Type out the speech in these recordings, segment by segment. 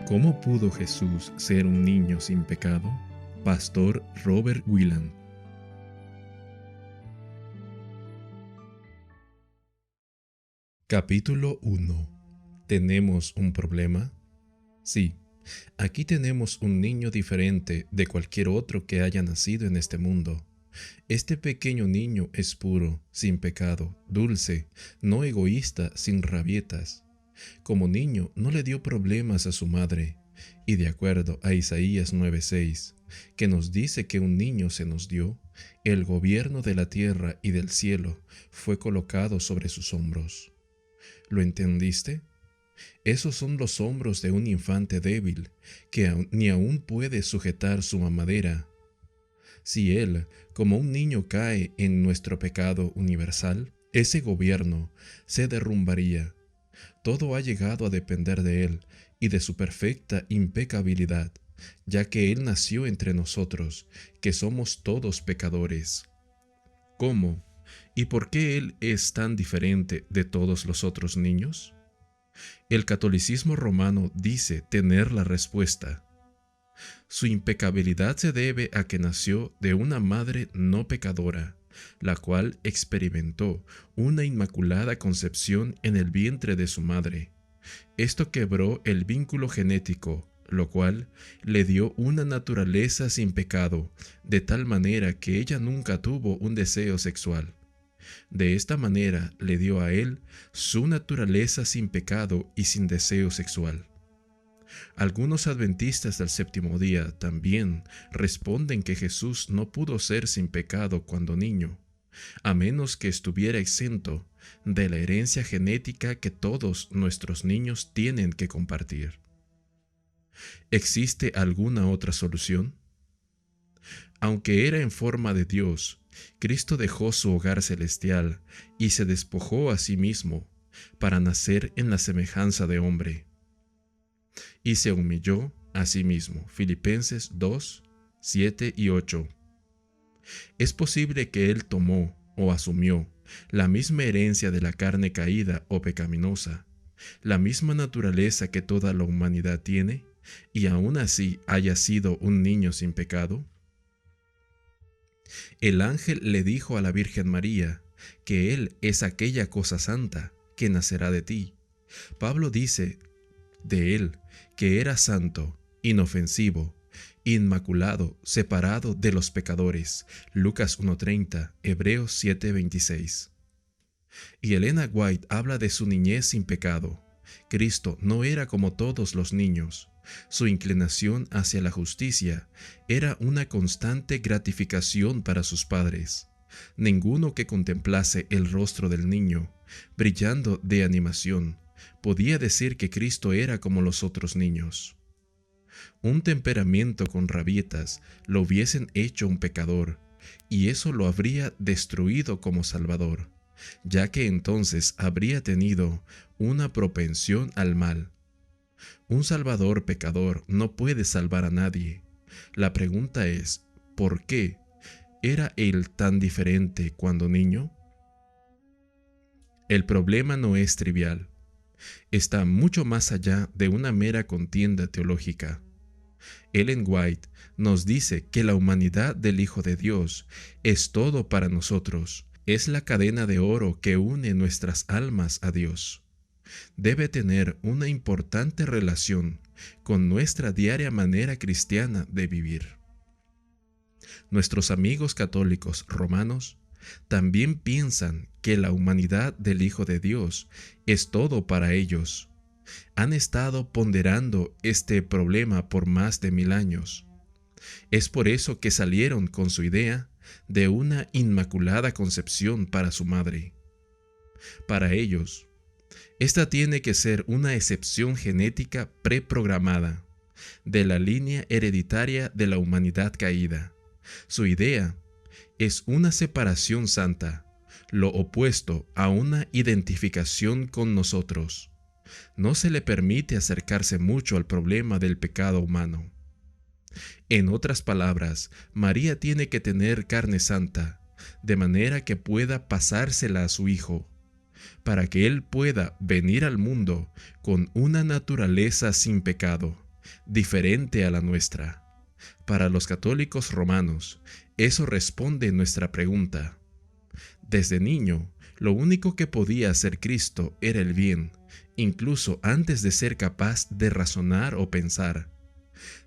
¿Cómo pudo Jesús ser un niño sin pecado? Pastor Robert Wieland. Capítulo 1. ¿Tenemos un problema? Sí, aquí tenemos un niño diferente de cualquier otro que haya nacido en este mundo. Este pequeño niño es puro, sin pecado, dulce, no egoísta, sin rabietas. Como niño no le dio problemas a su madre, y de acuerdo a Isaías 9:6, que nos dice que un niño se nos dio, el gobierno de la tierra y del cielo fue colocado sobre sus hombros. ¿Lo entendiste? Esos son los hombros de un infante débil, que ni aún puede sujetar su mamadera. Si él, como un niño, cae en nuestro pecado universal, ese gobierno se derrumbaría. Todo ha llegado a depender de él y de su perfecta impecabilidad, ya que él nació entre nosotros, que somos todos pecadores. ¿Cómo? ¿Y por qué él es tan diferente de todos los otros niños? El catolicismo romano dice tener la respuesta. Su impecabilidad se debe a que nació de una madre no pecadora, la cual experimentó una inmaculada concepción en el vientre de su madre. Esto quebró el vínculo genético, lo cual le dio una naturaleza sin pecado, de tal manera que ella nunca tuvo un deseo sexual. De esta manera le dio a él su naturaleza sin pecado y sin deseo sexual. Algunos adventistas del séptimo día también responden que Jesús no pudo ser sin pecado cuando niño, a menos que estuviera exento de la herencia genética que todos nuestros niños tienen que compartir. ¿Existe alguna otra solución? Aunque era en forma de Dios, Cristo dejó su hogar celestial y se despojó a sí mismo para nacer en la semejanza de hombre. Y se humilló a sí mismo. Filipenses 2, 7 y 8. Es posible que él tomó o asumió la misma herencia de la carne caída o pecaminosa, la misma naturaleza que toda la humanidad tiene, y aún así haya sido un niño sin pecado. El ángel le dijo a la Virgen María que él es aquella cosa santa que nacerá de ti. Pablo dice de él que era santo, inofensivo, inmaculado, separado de los pecadores. Lucas 1:30, Hebreos 7:26. Y Elena White habla de su niñez sin pecado. Cristo no era como todos los niños. Su inclinación hacia la justicia era una constante gratificación para sus padres. Ninguno que contemplase el rostro del niño, brillando de animación, podía decir que Cristo era como los otros niños. Un temperamento con rabietas lo hubiesen hecho un pecador, y eso lo habría destruido como Salvador, ya que entonces habría tenido una propensión al mal. Un Salvador pecador no puede salvar a nadie. La pregunta es, ¿por qué era él tan diferente cuando niño? El problema no es trivial. Está mucho más allá de una mera contienda teológica. Ellen White nos dice que la humanidad del Hijo de Dios es todo para nosotros. Es la cadena de oro que une nuestras almas a Dios. Debe tener una importante relación con nuestra diaria manera cristiana de vivir. Nuestros amigos católicos romanos también piensan que la humanidad del Hijo de Dios es todo para ellos. Han estado ponderando este problema por más de 1000 años. Es por eso que salieron con su idea de una inmaculada concepción para su madre. Para ellos, esta tiene que ser una excepción genética preprogramada de la línea hereditaria de la humanidad caída. Su idea es una separación santa, lo opuesto a una identificación con nosotros. No se le permite acercarse mucho al problema del pecado humano. En otras palabras, María tiene que tener carne santa, de manera que pueda pasársela a su hijo, para que él pueda venir al mundo con una naturaleza sin pecado, diferente a la nuestra. Para los católicos romanos, eso responde nuestra pregunta. Desde niño, lo único que podía hacer Cristo era el bien, incluso antes de ser capaz de razonar o pensar.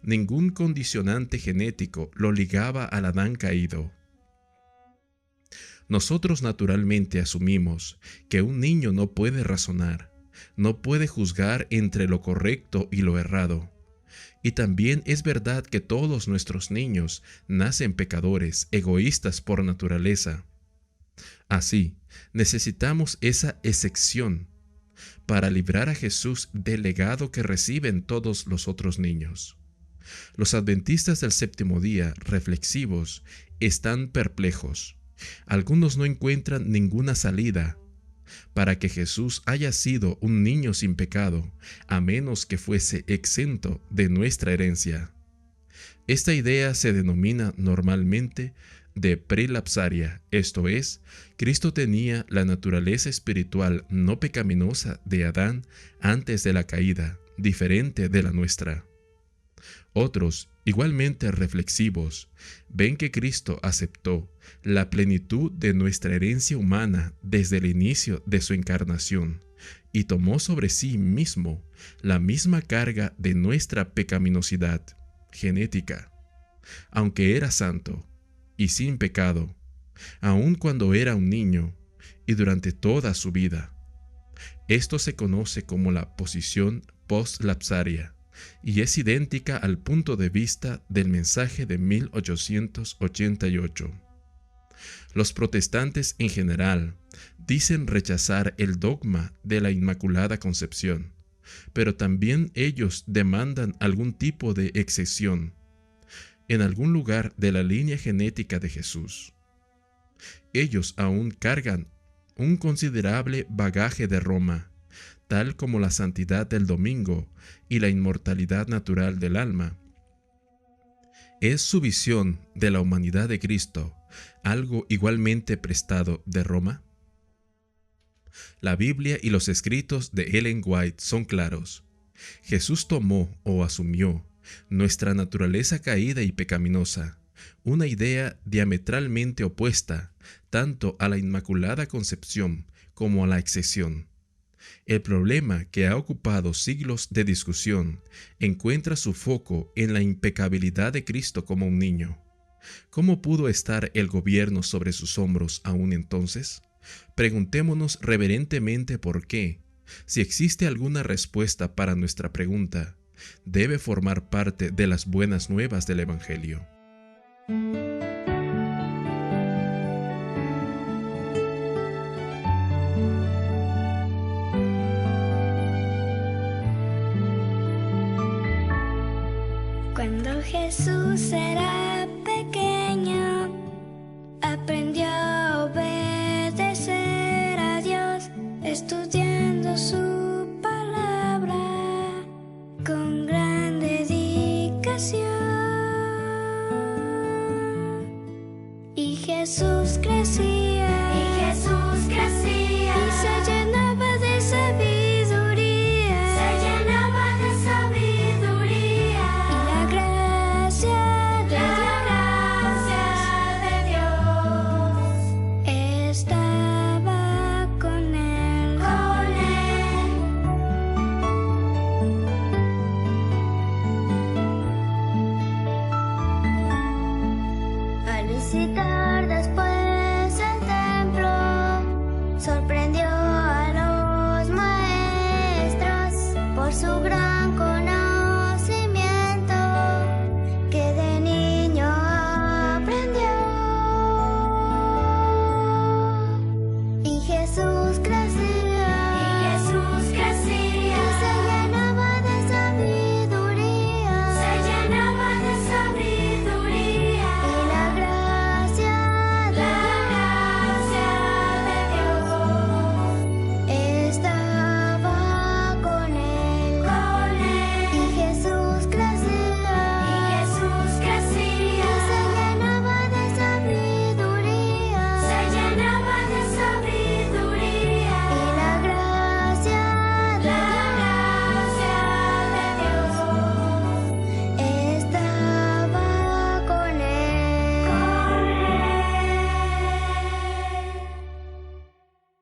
Ningún condicionante genético lo ligaba al Adán caído. Nosotros naturalmente asumimos que un niño no puede razonar, no puede juzgar entre lo correcto y lo errado. Y también es verdad que todos nuestros niños nacen pecadores, egoístas por naturaleza. Así, necesitamos esa excepción para librar a Jesús del legado que reciben todos los otros niños. Los adventistas del séptimo día, reflexivos, están perplejos. Algunos no encuentran ninguna salida para que Jesús haya sido un niño sin pecado, a menos que fuese exento de nuestra herencia. Esta idea se denomina normalmente de prelapsaria, esto es, Cristo tenía la naturaleza espiritual no pecaminosa de Adán antes de la caída, diferente de la nuestra. Otros, igualmente reflexivos, ven que Cristo aceptó la plenitud de nuestra herencia humana desde el inicio de su encarnación y tomó sobre sí mismo la misma carga de nuestra pecaminosidad genética, aunque era santo y sin pecado, aun cuando era un niño y durante toda su vida. Esto se conoce como la posición postlapsaria y es idéntica al punto de vista del mensaje de 1888. Los protestantes en general dicen rechazar el dogma de la Inmaculada Concepción, pero también ellos demandan algún tipo de excepción en algún lugar de la línea genética de Jesús. Ellos aún cargan un considerable bagaje de Roma, tal como la santidad del domingo y la inmortalidad natural del alma. ¿Es su visión de la humanidad de Cristo algo igualmente prestado de Roma? La Biblia y los escritos de Ellen White son claros. Jesús tomó o asumió nuestra naturaleza caída y pecaminosa, una idea diametralmente opuesta tanto a la Inmaculada Concepción como a la excepción. El problema que ha ocupado siglos de discusión encuentra su foco en la impecabilidad de Cristo como un niño. ¿Cómo pudo estar el gobierno sobre sus hombros aún entonces? Preguntémonos reverentemente por qué. Si existe alguna respuesta para nuestra pregunta, debe formar parte de las buenas nuevas del Evangelio. Cuando Jesús era pequeño, aprendió a obedecer a Dios, estudiando su palabra con gran dedicación. Y Jesús crecía, y se llenaba de sabiduría, y la gracia de Dios estaba con él. Al visitar después el templo, sorprendió a los maestros por su gran